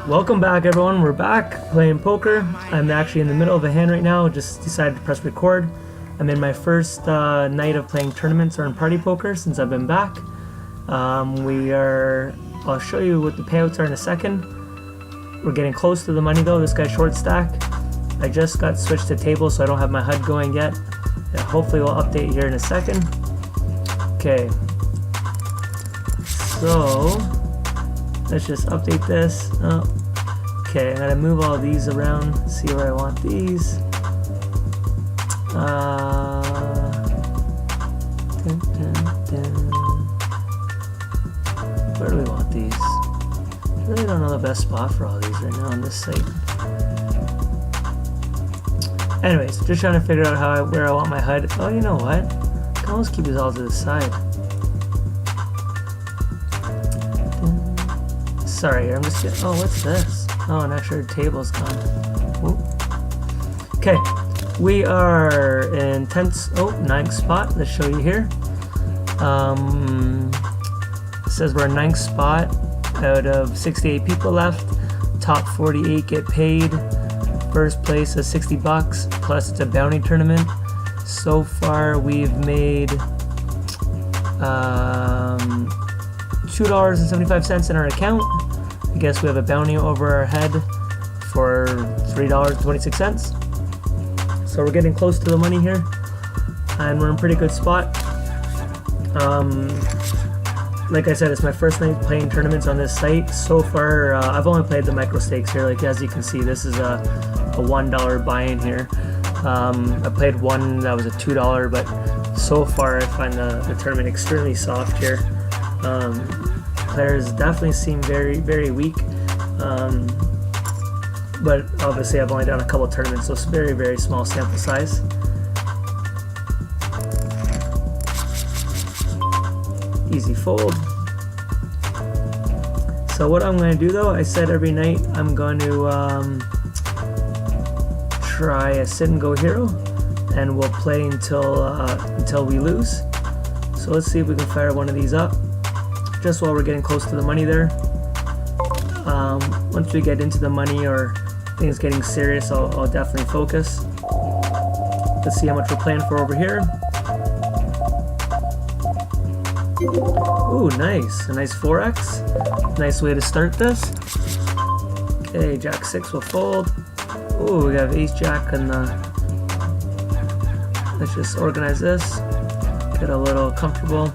Welcome back, everyone. We're back playing poker. I'm actually in the middle of a hand right now. Just decided to press record. I'm in my first night of playing tournaments or in party poker since I've been back. I'll show you what the payouts are in a second. We're getting close to the money though. This guy's short stack. I just got switched to table, so I don't have my HUD going yet. Yeah, hopefully we'll update here in a second. Okay. So let's just update this. Oh. Okay, I gotta move all these around, see where I want these. Where do we want these? I really don't know the best spot for all these right now on this site. Anyways, just trying to figure out where I want my HUD. Oh, you know what? I can always keep these all to the side. Sorry, I'm just getting, oh, what's this? Oh, an extra table's gone. Okay, we are in 9th spot. Let's show you here. It says we're in 9th spot out of 68 people left. Top 48 get paid. First place is $60 plus it's a bounty tournament. So far we've made $2.75 in our account. I guess we have a bounty over our head for $3.26. So we're getting close to the money here, and we're in a pretty good spot. Like I said, it's my first night playing tournaments on this site. So far, I've only played the micro stakes here. Like as you can see, this is a $1 buy-in here. I played one that was a $2, but so far I find the tournament extremely soft here. Players definitely seem very, very weak, but obviously I've only done a couple of tournaments, so it's very, very small sample size. Easy fold. So what I'm going to do though, I said every night I'm going to try a sit and go hero, and we'll play until we lose. So let's see if we can fire one of these up just while we're getting close to the money there. Once we get into the money or things getting serious, I'll definitely focus. Let's see how much we're playing for over here. Ooh, nice. A nice 4x. Nice way to start this. Okay, Jack 6 will fold. Ooh, we have Ace Jack and let's just organize this. Get a little comfortable.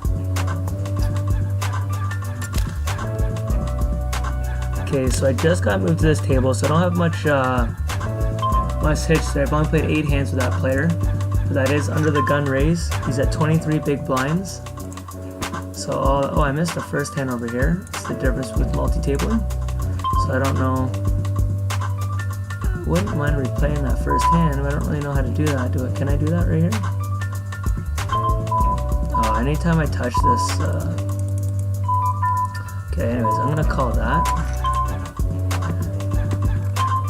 Okay, so I just got moved to this table, so I don't have much hits there. I've only played 8 hands with that player. But that is under the gun raise. He's at 23 big blinds. So, oh, I missed the first hand over here. It's the difference with multi-tabling. So I don't know. I wouldn't mind replaying that first hand, but I don't really know how to do that. Can I do that right here? Oh, anytime I touch this. Okay, anyways, I'm gonna call that.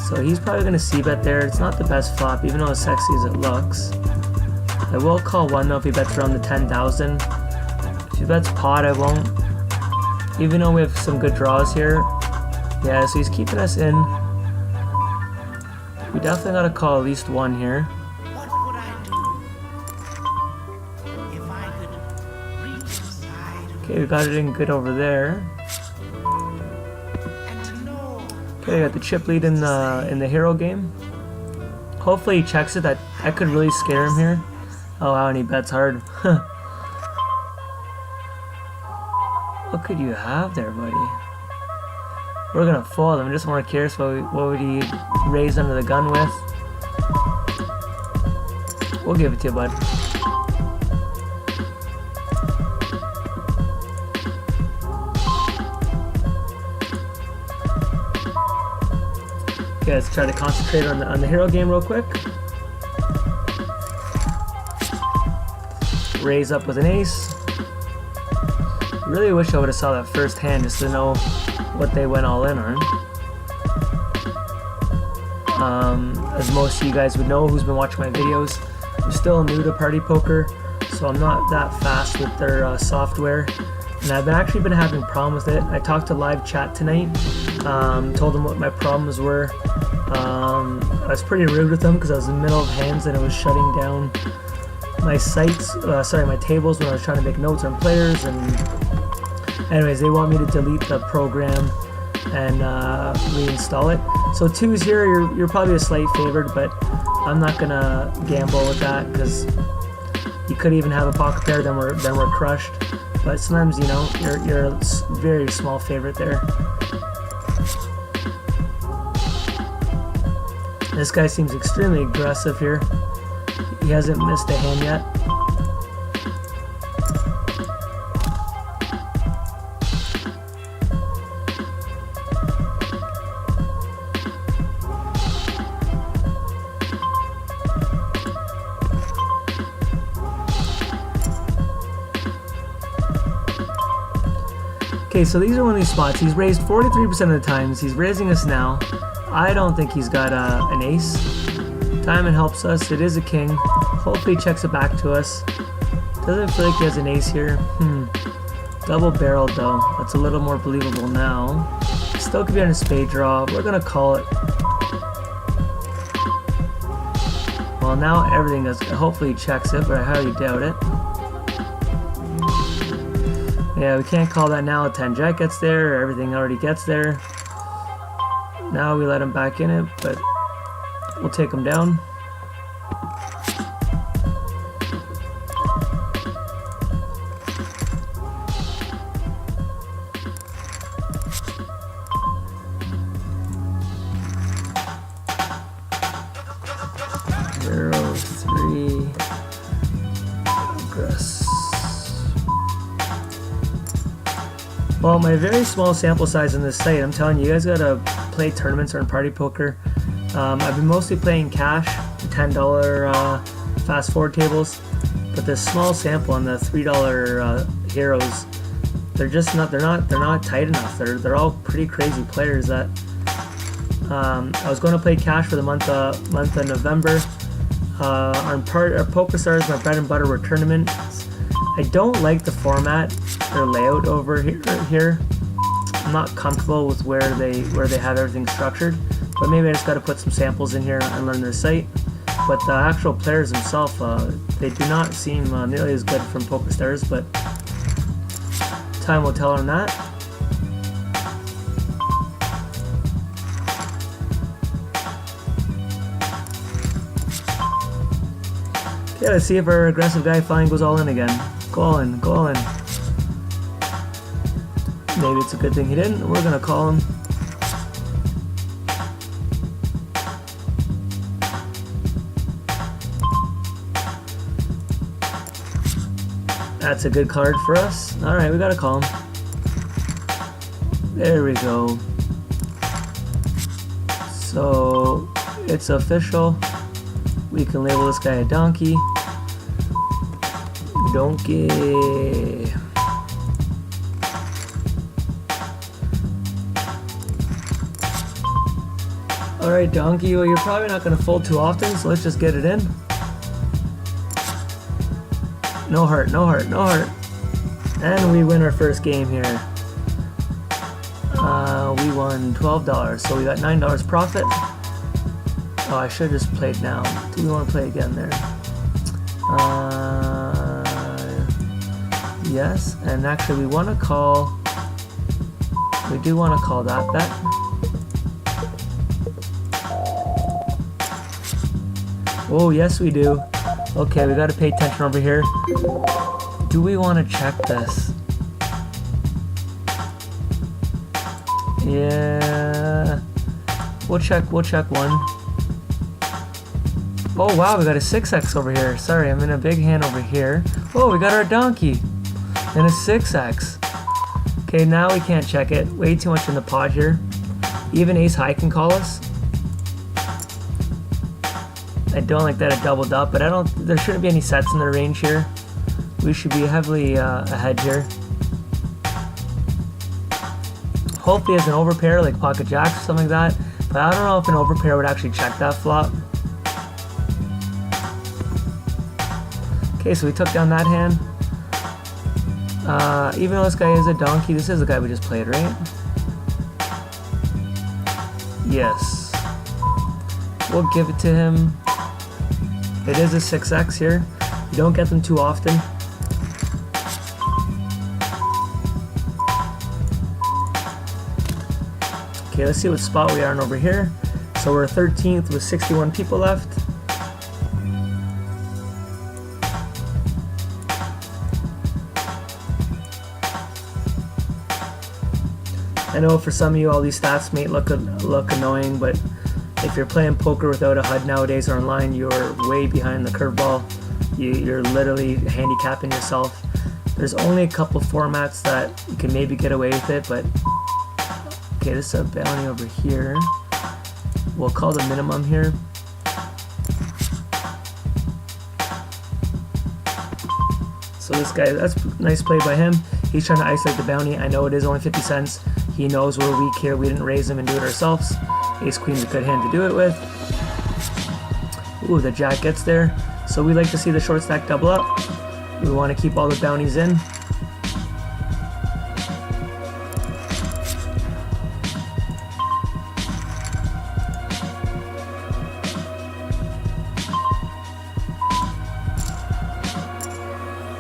So he's probably going to c-bet there. It's not the best flop, even though as sexy as it looks. I will call one though if he bets around the 10,000. If he bets pot, I won't. Even though we have some good draws here. Yeah, so he's keeping us in. We definitely got to call at least one here. What would I do if I could reach inside of Okay, we got it in good over there. Okay, I got the chip lead in the hero game. Hopefully he checks it. That could really scare him here. Oh wow, and he bets hard. What could you have there, buddy? We're gonna fold. I'm just more curious what would he raise under the gun with. We'll give it to you, bud. Okay, let's try to concentrate on the hero game real quick. Raise up with an ace. Really wish I would have saw that first hand just to know what they went all in on. As most of you guys would know who's been watching my videos, I'm still new to Party Poker, so I'm not that fast with their software. And I've actually been having problems with it. I talked to live chat tonight, Told him what my problems were. I was pretty rude with them because I was in the middle of hands and it was shutting down my sites, my tables when I was trying to make notes on players. And anyways, they want me to delete the program and reinstall it. So 2's here, you're probably a slight favored, but I'm not gonna gamble with that because you could even have a pocket pair, then we're crushed. But sometimes, you know, you're a very small favorite there. This guy seems extremely aggressive here. He hasn't missed a hand yet. Okay, so these are one of these spots. He's raised 43% of the times. He's raising us now. I don't think he's got an ace. Diamond helps us. It is a king. Hopefully he checks it back to us. Doesn't feel like he has an ace here. Double barreled though. That's a little more believable now. Still could be on a spade draw. We're gonna call it. Well, now everything does. Hopefully he checks it, but I highly doubt it. Yeah, we can't call that now. 10 jack gets there, everything already gets there. Now we let him back in it, but we'll take him down. Zero, 3. Progress. Well, my very small sample size on this site, I'm telling you, you guys gotta play tournaments or in party poker. I've been mostly playing cash, $10 fast forward tables, but this small sample on the $3 heroes, they're just not tight enough. They're all pretty crazy players. That I was going to play cash for the month of November. On PokerStars, my bread and butter were tournaments. I don't like the format or layout over here. I'm not comfortable with where they have everything structured, but maybe I just got to put some samples in here and learn their site. But the actual players themselves, they do not seem nearly as good from PokerStars, but time will tell on that. Okay, let's see if our aggressive guy finally goes all in again. Go all in, go all in. Maybe it's a good thing he didn't. We're gonna call him. That's a good card for us. Alright, we gotta call him. There we go. So, it's official. We can label this guy a donkey. Donkey. Alright, donkey, well, you're probably not going to fold too often, so let's just get it in. No heart, no heart, no heart. And we win our first game here. We won $12, so we got $9 profit. Oh, I should have just played now. Do we want to play again there? Yes, and actually we want to call... We do want to call that bet. Oh, yes we do. Okay, we got to pay attention over here. Do we want to check this? Yeah. We'll check one. Oh wow, we got a 6x over here. Sorry, I'm in a big hand over here. Oh, we got our donkey. And a 6x. Okay, now we can't check it. Way too much in the pot here. Even ace high can call us. I don't like that it doubled up, but there shouldn't be any sets in the range here. We should be heavily ahead here. Hopefully it's an overpair like pocket jacks or something like that, but I don't know if an overpair would actually check that flop. Okay, so we took down that hand. Even though this guy is a donkey, this is the guy we just played, right? Yes. We'll give it to him. It is a 6x here. You don't get them too often. Okay, let's see what spot we are in over here. So we're 13th with 61 people left. I know for some of you all these stats may look annoying, but if you're playing poker without a HUD nowadays or online, you're way behind the curveball. You're literally handicapping yourself. There's only a couple formats that you can maybe get away with it, but okay, this is a bounty over here. We'll call the minimum here. So this guy, that's a nice play by him. He's trying to isolate the bounty. I know it is only 50 cents. He knows we're weak here. We didn't raise him and do it ourselves. Ace Queen's a good hand to do it with. Ooh, the jack gets there. So we like to see the short stack double up. We want to keep all the bounties in.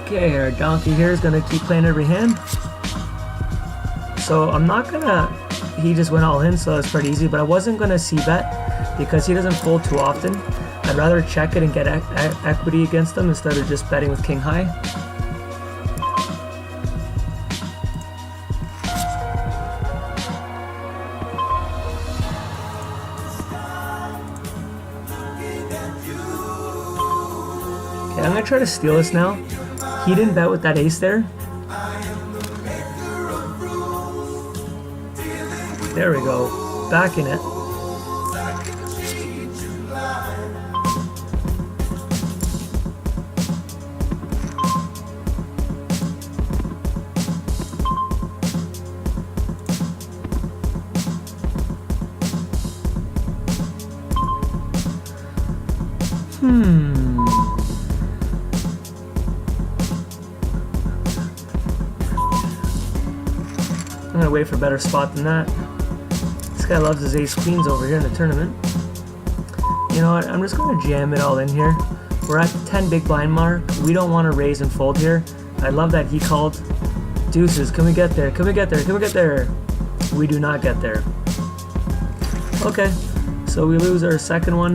Okay, our donkey here is going to keep playing every hand. So I'm not gonna, he just went all in, so it's pretty easy, but I wasn't gonna c-bet because he doesn't fold too often. I'd rather check it and get equity against him instead of just betting with king high. Okay, I'm gonna try to steal this now. He didn't bet with that ace there. There we go, back in it. I'm gonna wait for a better spot than that. This guy loves his ace queens over here in the tournament. You know what, I'm just gonna jam it all in here. We're at the 10 big blind mark. We don't want to raise and fold here. I love that he called deuces. Can we get there? Can we get there? Can we get there? We do not get there. Okay, so we lose our second one.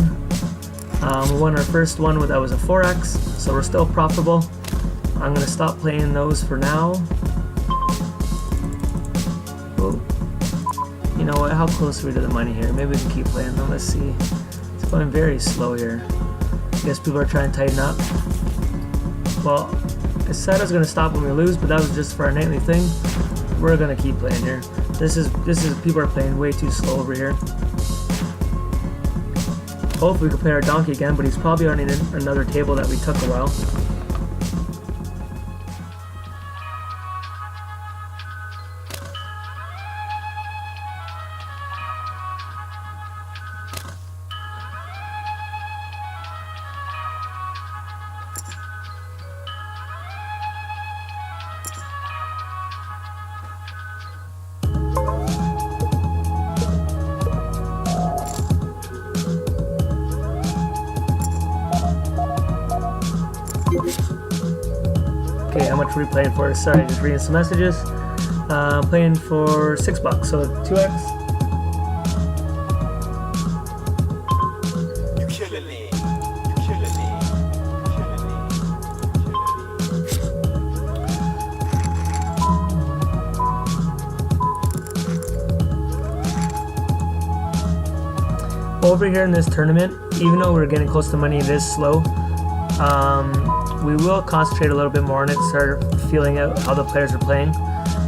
We won our first one that was a 4x, so we're still profitable. I'm gonna stop playing those for now. Oh. You know what, how close are we to the money here? Maybe we can keep playing them, let's see. It's going very slow here. I guess people are trying to tighten up. Well, I said I was going to stop when we lose, but that was just for our nightly thing. We're going to keep playing here. This is people are playing way too slow over here. Hopefully we can play our donkey again, but he's probably on another table that we took a while. Okay, how much are we playing for? Sorry, just reading some messages. Playing for $6, so 2x. You killing me. You killing me. Over here in this tournament, even though we're getting close to money, it is slow. We will concentrate a little bit more on it, start feeling out how the players are playing.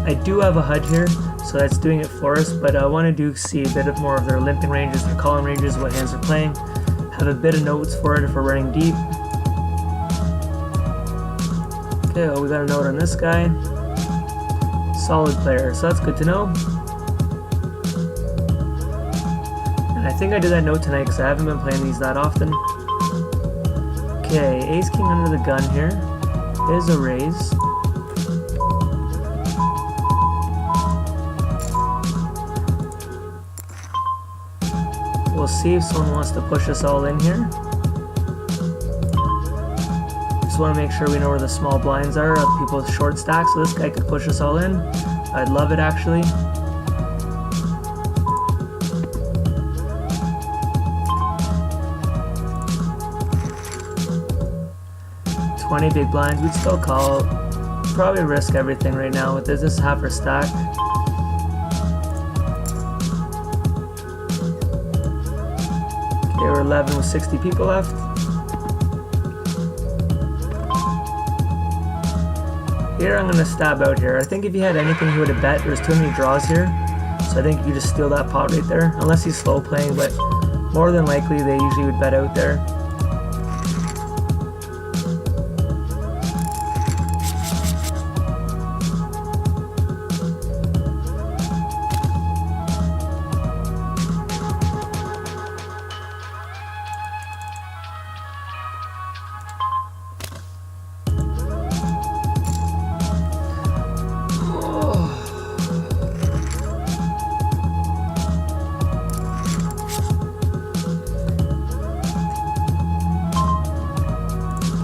I do have a HUD here, so that's doing it for us, but I want to see a bit of more of their limping ranges, their calling ranges, what hands they're playing. Have a bit of notes for it if we're running deep. Okay, well, we got a note on this guy. Solid player, so that's good to know. And I think I did that note tonight because I haven't been playing these that often. Okay, ace king under the gun here is a raise. we'll see if someone wants to push us all in here. Just want to make sure we know where the small blinds are of people's short stacks, so this guy could push us all in. I'd love it actually. Big blinds, we'd still call. Probably risk everything right now with this. This is half our stack. Okay, we're 11 with 60 people left. Here I'm gonna stab out here. I think if he had anything he would have bet. There's too many draws here, so I think you just steal that pot right there, unless he's slow playing, but more than likely they usually would bet out there.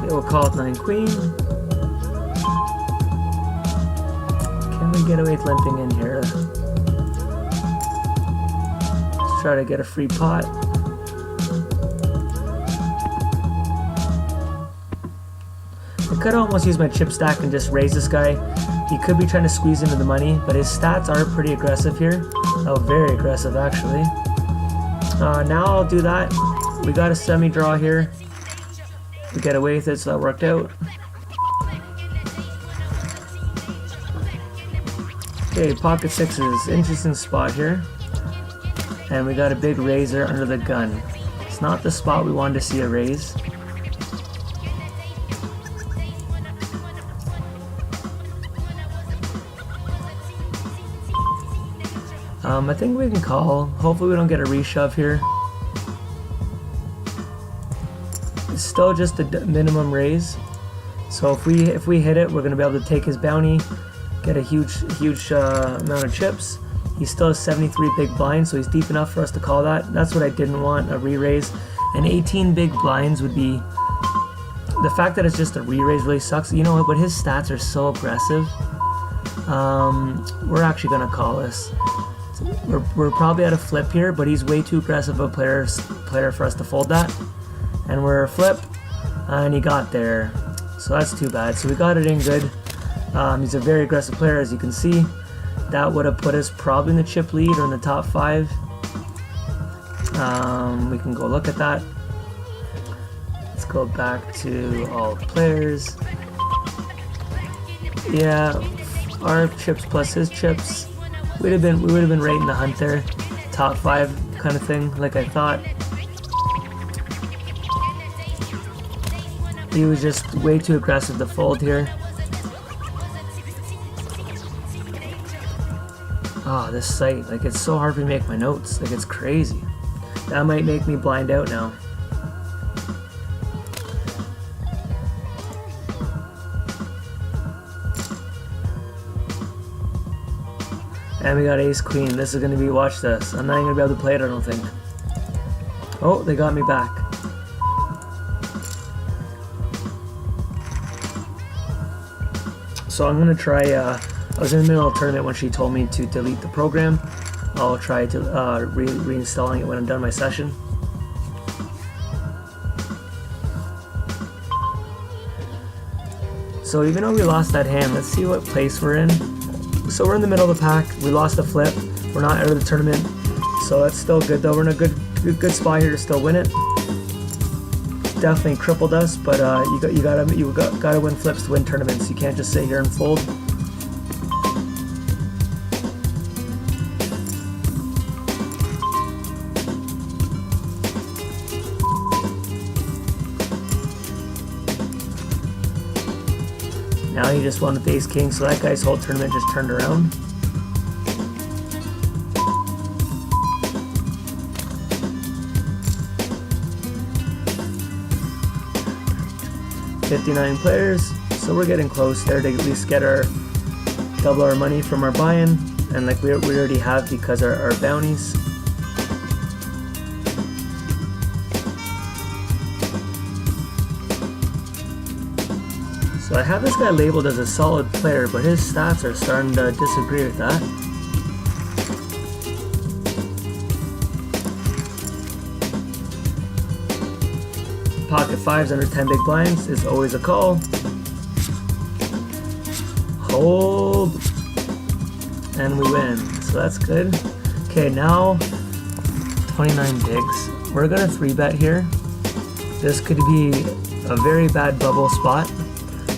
We'll call it 9 queen. Can we get away with limping in here? Let's try to get a free pot. I could almost use my chip stack and just raise this guy. He could be trying to squeeze into the money, but his stats are pretty aggressive here. Oh, very aggressive actually. Now I'll do that. We got a semi-draw here. We get away with it, so that worked out. Okay, pocket sixes, interesting spot here. And we got a big raiser under the gun. It's not the spot we wanted to see a raise. I think we can call. Hopefully we don't get a reshove here. It's still just a minimum raise, so if we hit it, we're gonna be able to take his bounty, get a huge amount of chips. He still has 73 big blinds, so he's deep enough for us to call that. That's what I didn't want, a re-raise. And 18 big blinds would be, the fact that it's just a re-raise really sucks. You know what, but his stats are so aggressive. We're actually gonna call this. We're probably at a flip here, but he's way too aggressive a player for us to fold that. And we're flip, and he got there, so that's too bad. So we got it in good. He's a very aggressive player, as you can see. That would have put us probably in the chip lead or in the top 5. We can go look at that. Let's go back to all players. Yeah, our chips plus his chips. We would have been right in the hunt there, top 5 kind of thing, like I thought. He was just way too aggressive to fold here. Oh, this site, like it's so hard for me to make my notes, like it's crazy. That might make me blind out now. And we got ace queen. This is gonna be, watch this. I'm not even gonna be able to play it, I don't think. Oh, they got me back. So I'm gonna try, I was in the middle of a tournament when she told me to delete the program. I'll try to reinstalling it when I'm done my session. So even though we lost that hand, let's see what place we're in. So we're in the middle of the pack, we lost a flip, we're not out of the tournament. So that's still good though, we're in a good spot here to still win it. Definitely crippled us, but you gotta win flips to win tournaments. You can't just sit here and fold. Now he just won with ace king, so that guy's whole tournament just turned around. $59 players, so we're getting close there to at least get our double our money from our buy-in, and like we already have because our bounties. So I have this guy labeled as a solid player, but his stats are starting to disagree with that. Pocket fives under 10 big blinds is always a call. Hold. And we win. So that's good. Okay, now 29 bigs. We're gonna 3-bet here. This could be a very bad bubble spot,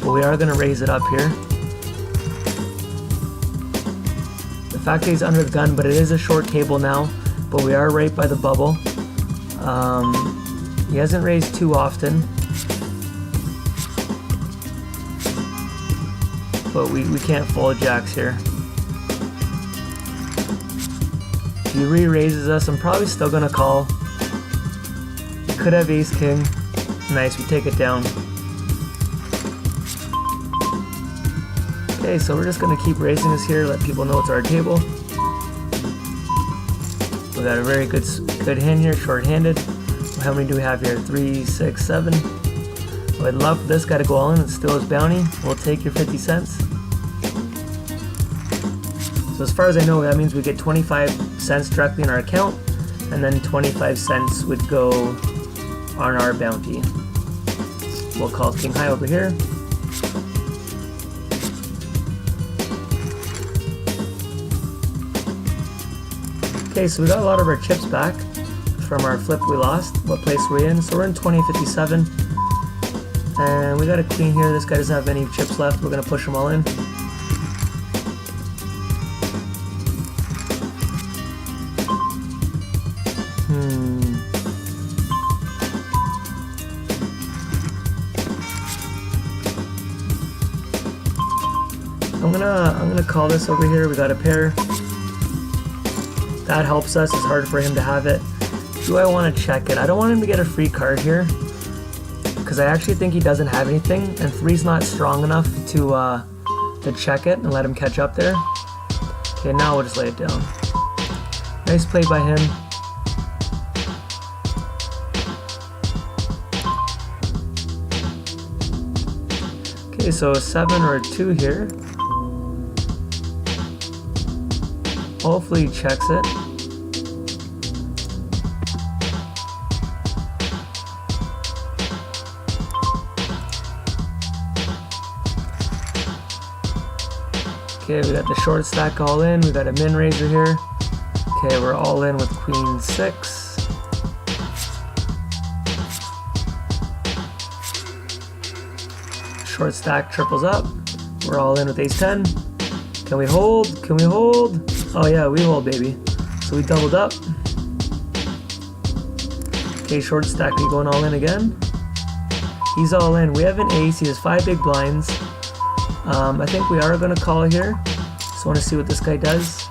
but we are gonna raise it up here. The fact that he's under the gun, but it is a short table now, but we are right by the bubble. He hasn't raised too often, but we can't fold jacks here. If he re-raises us, I'm probably still gonna call. We could have ace king. Nice, we take it down. Okay, so we're just gonna keep raising this here, let people know it's our table. We got a very good hand here, short-handed. How many do we have here? 3, 6, 7. I'd love for this guy to go all in and steal his bounty. We'll take your 50 cents. So as far as I know, that means we get 25 cents directly in our account, and then 25 cents would go on our bounty. We'll call king high over here. Okay, so we got a lot of our chips back from our flip we lost. What place we're in? So we're in 2057. And we got a queen here. This guy doesn't have any chips left. We're gonna push them all in. I'm gonna call this over here. We got a pair. That helps us. It's hard for him to have it. Do I want to check it? I don't want him to get a free card here, because I actually think he doesn't have anything, and 3's not strong enough to check it and let him catch up there. Okay, now we'll just lay it down. Nice play by him. Okay, so a 7 or a 2 here. Hopefully he checks it. Okay, we got the short stack all in. We got a min raiser here. Okay, we're all in with queen 6. Short stack triples up. We're all in with ace 10. Can we hold? Can we hold? Oh yeah, we hold, baby. So we doubled up. Okay, short stack, are you going all in again? He's all in. We have an ace. He has 5 big blinds. I think we are going to call here. Just want to see what this guy does.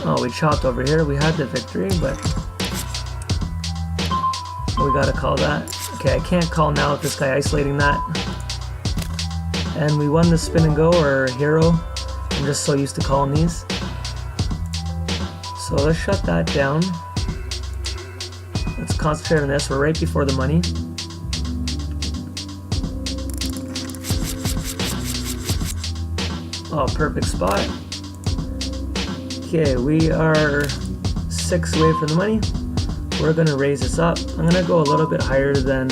Oh, we chopped over here. We had the victory, but we got to call that. Okay, I can't call now with this guy isolating that. And we won the spin and go, or hero. I'm just so used to calling these. So let's shut that down. Let's concentrate on this. We're right before the money. Oh, perfect spot. Okay, we are 6 away from the money. We're gonna raise this up. I'm gonna go a little bit higher than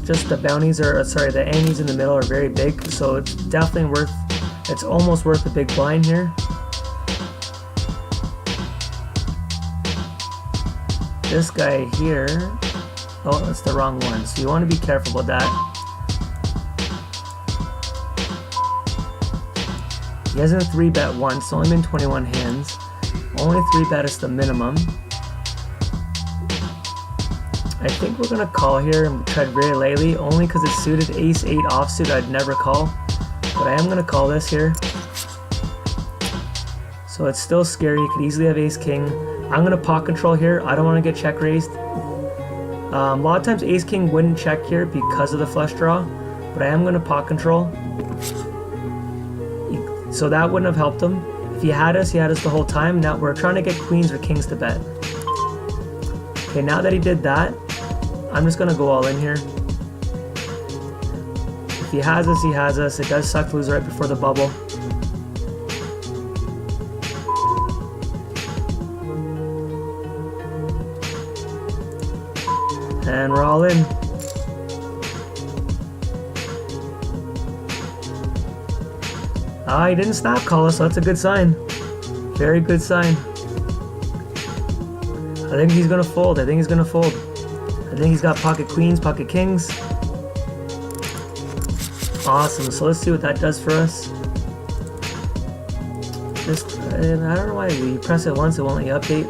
just the bounties are, sorry, the antes in the middle are very big, so it's definitely worth, it's almost worth a big blind here. This guy here, oh, that's the wrong one, so you want to be careful about that. He hasn't 3-bet once, it's only been 21 hands. Only 3-bet is the minimum. I think we're gonna call here and tread very lightly, only because it's suited. Ace 8 offsuit I'd never call, but I am gonna call this here. So it's still scary. You could easily have ace king. I'm gonna pot control here. I don't want to get check raised. A lot of times ace king wouldn't check here because of the flush draw, but I am gonna pot control. So that wouldn't have helped him. If he had us the whole time. Now we're trying to get queens or kings to bet. Okay, now that he did that, I'm just gonna go all in here. If he has us, he has us. It does suck to lose right before the bubble. And we're all in. Ah, he didn't snap call us, so that's a good sign. Very good sign. I think he's gonna fold. I think he's gonna fold. I think he's got pocket queens, pocket kings. Awesome. So let's see what that does for us. Just, I don't know why you press it once, it won't let you update.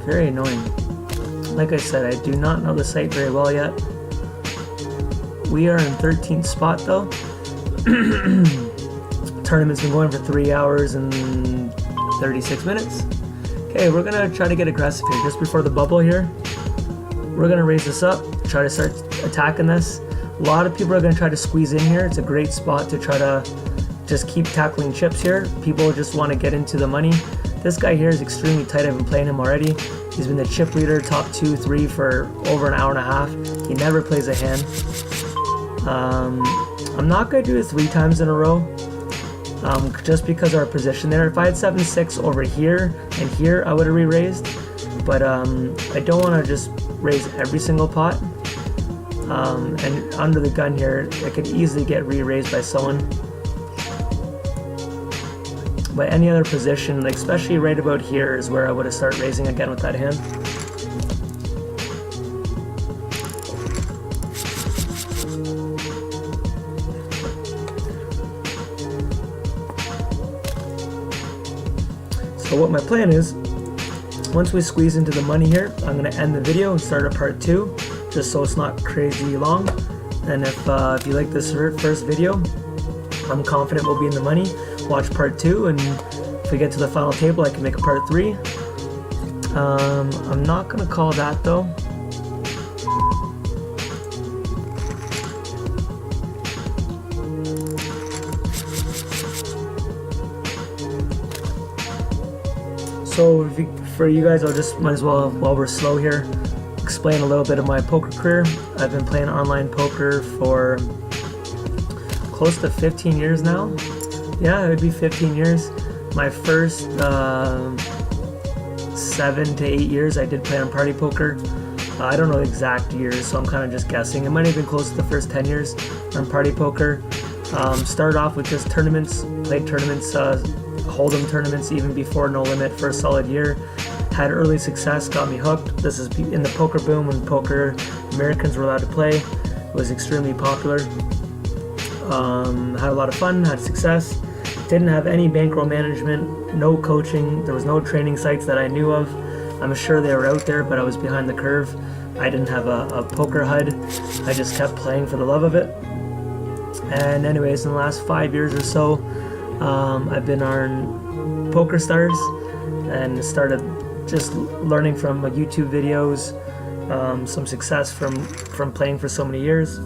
Very annoying. Like I said, I do not know the site very well yet. We are in 13th spot though. Tournament's been going for 3 hours and 36 minutes. Okay, we're gonna try to get aggressive here just before the bubble here. We're gonna raise this up, try to start attacking this. A lot of people are gonna try to squeeze in here. It's a great spot to try to just keep tackling chips here. People just want to get into the money. This guy here is extremely tight. I've been playing him already. He's been the chip leader, top 2, 3 for over an hour and a half. He never plays a hand. I'm not gonna do it 3 times in a row. Just because of our position there. If I had 7-6 over here and here, I would have re-raised. But I don't want to just raise every single pot. And under the gun here, it could easily get re-raised by someone. But any other position, like especially right about here, is where I would have started raising again with that hand. So what my plan is, once we squeeze into the money here, I'm going to end the video and start a part 2, just so it's not crazy long. And if you like this first video, I'm confident we'll be in the money. Watch part 2, and if we get to the final table, I can make a part 3. I'm not going to call that though. So for you guys, I'll just might as well, while we're slow here, explain a little bit of my poker career. I've been playing online poker for close to 15 years now. Yeah, it would be 15 years. My first 7 to 8 years I did play on party poker. I don't know the exact years, so I'm kind of just guessing. It might have been close to the first 10 years on party poker. Started off with just tournaments, played tournaments, Hold'em tournaments even before No Limit for a solid year. Had early success, got me hooked. This is in the poker boom when poker Americans were allowed to play. It was extremely popular. Had a lot of fun, had success. Didn't have any bankroll management, no coaching. There was no training sites that I knew of. I'm sure they were out there, but I was behind the curve. I didn't have a poker HUD. I just kept playing for the love of it. And anyways, in the last 5 years or so, I've been on Poker Stars and started just learning from YouTube videos, some success from playing for so many years,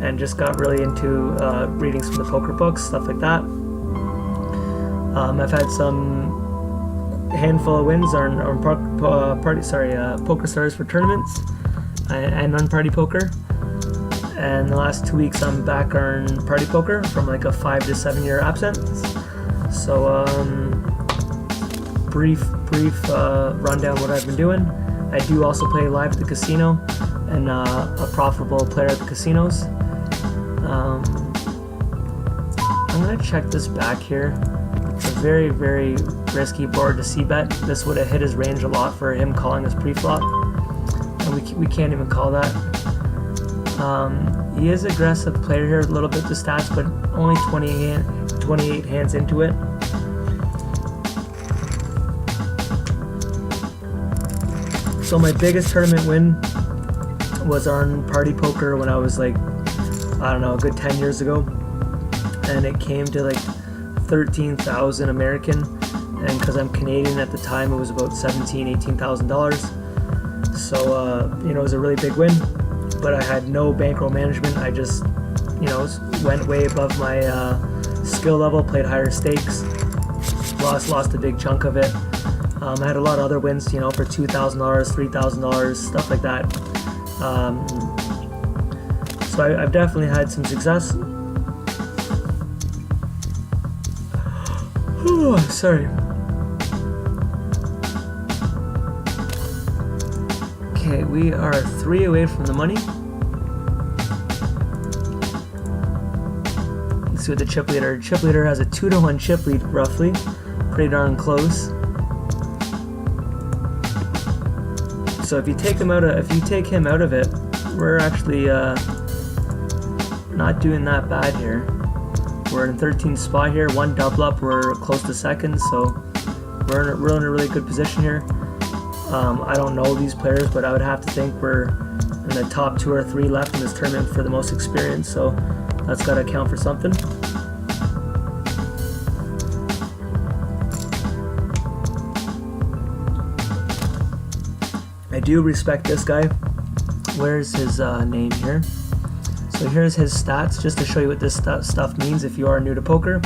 and just got really into reading some of the poker books, stuff like that. I've had some handful of wins on Poker Stars for tournaments and on Party Poker. And the last 2 weeks I'm back on Party Poker from like a 5 to 7 year absence. So brief rundown what I've been doing. I do also play live at the casino and a profitable player at the casinos. I'm gonna check this back here. It's a very, very risky board to c-bet. This would have hit his range a lot for him calling us pre-flop, and we can't even call that. He is an aggressive player here, a little bit to stats, but only 28 hands into it. So my biggest tournament win was on Party Poker when I was like, I don't know, a good 10 years ago. And it came to like 13,000 American. And because I'm Canadian at the time, it was about $18,000. So, you know, it was a really big win. But I had no bankroll management. I just, you know, went way above my skill level, played higher stakes, lost a big chunk of it. I had a lot of other wins, you know, for $2,000, $3,000, stuff like that. So I've definitely had some success. Sorry. Okay, we are 3 away from the money. Let's see what the chip leader. Chip leader has a 2-to-1 chip lead, roughly. Pretty darn close. So if you take him out of it, we're actually not doing that bad here. We're in 13th spot here, 1 double up, we're close to second, so we're in a really good position here. I don't know these players, but I would have to think we're in the top 2 or 3 left in this tournament for the most experience, so that's got to count for something. I do respect this guy. Where's his name here? So here's his stats, just to show you what this stuff means if you are new to poker.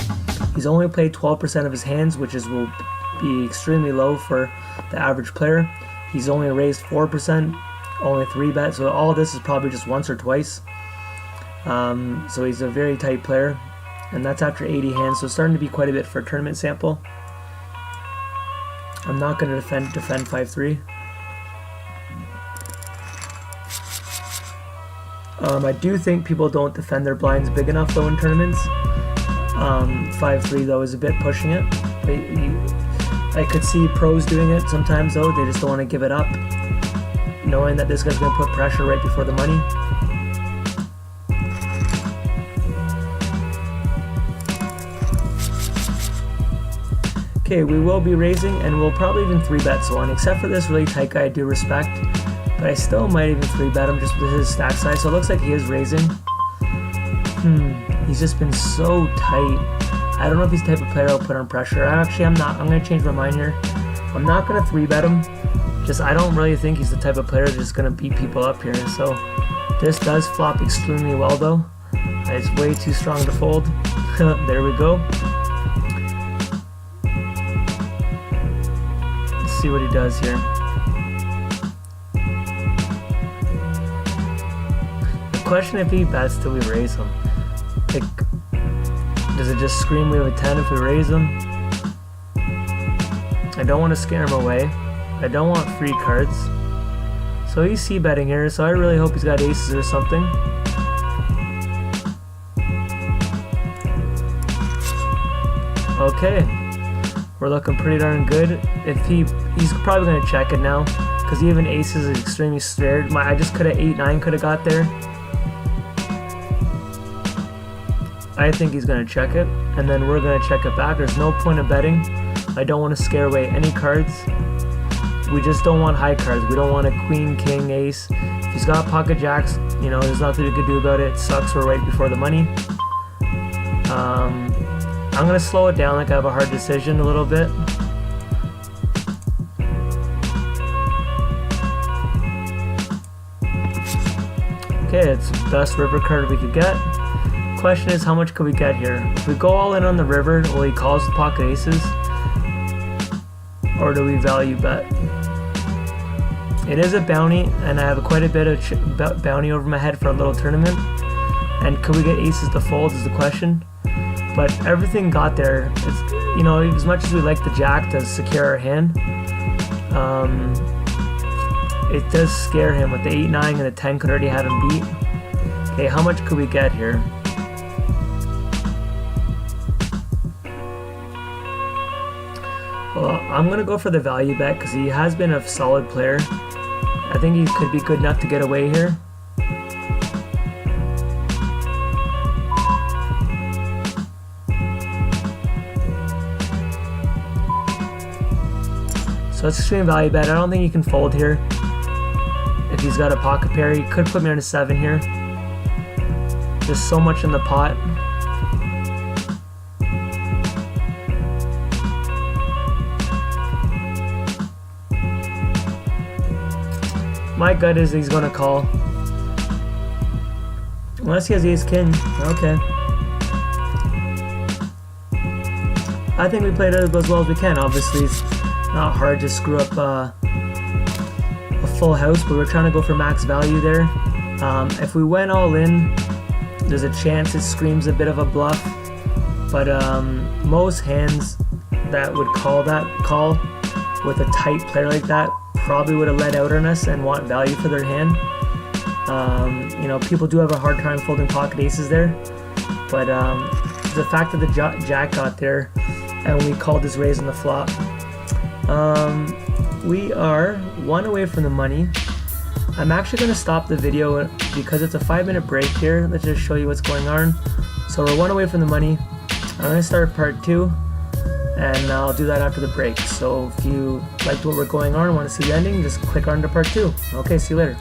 He's only played 12% of his hands, which will be extremely low for the average player. He's only raised 4%, only 3 bets, so all of this is probably just once or twice. So he's a very tight player, and that's after 80 hands, so starting to be quite a bit for a tournament sample. I'm not going to defend 5-3. I do think people don't defend their blinds big enough though in tournaments. 5-3 though is a bit pushing it. I could see pros doing it sometimes though, they just don't want to give it up, knowing that this guy's going to put pressure right before the money. Okay, we will be raising, and we'll probably even 3-bet so on, except for this really tight guy I do respect. But I still might even 3-bet him just with his stack size, so it looks like he is raising. He's just been so tight. I don't know if he's the type of player who'll put on pressure. I'm not. I'm going to change my mind here. I'm not going to 3-bet him. Just, I don't really think he's the type of player that's just going to beat people up here. So this does flop extremely well though. It's way too strong to fold. There we go. Let's see what he does here. Question if he bets till we raise him. Like, does it just scream we have a 10 if we raise him? I don't want to scare him away. I don't want free cards. So he's c-betting here, so I really hope he's got aces or something. Okay, we're looking pretty darn good. If he's probably going to check it now, because even aces is extremely scared. I just could have 8-9 could have got there. I think he's going to check it, and then we're going to check it back. There's no point of betting. I don't want to scare away any cards. We just don't want high cards. We don't want a queen, king, ace. If he's got pocket jacks, you know, there's nothing we could do about it. It sucks, we're right before the money. I'm going to slow it down like I have a hard decision a little bit. Okay, it's the best river card we could get. Question is, how much could we get here? If we go all in on the river, will he calls the pocket aces? Or do we value bet? It is a bounty, and I have quite a bit of bounty over my head for a little tournament. And could we get aces to fold is the question. But everything got there. It's, you know, as much as we like the jack to secure our hand, it does scare him. With the 8-9 and the 10 could already have him beat. Okay, how much could we get here? Well, I'm going to go for the value bet because he has been a solid player. I think he could be good enough to get away here. So it's extreme value bet. I don't think he can fold here. If he's got a pocket pair, he could put me on a 7 here. There's so much in the pot. My gut is he's going to call. Unless he has ace king. Okay. I think we played it as well as we can. Obviously, not hard to screw up a full house, but we're trying to go for max value there. If we went all in, there's a chance it screams a bit of a bluff, but most hands that would call that call with a tight player like that probably would have let out on us and want value for their hand. You know, people do have a hard time folding pocket aces there, but the fact that the jack got there and we called this raise on the flop, we are 1 away from the money. I'm actually going to stop the video because it's a 5-minute break here. Let's just show you what's going on. So we're 1 away from the money. I'm going to start part 2, and I'll do that after the break. So if you liked what we're going on and want to see the ending, just click on to part 2. Okay, see you later.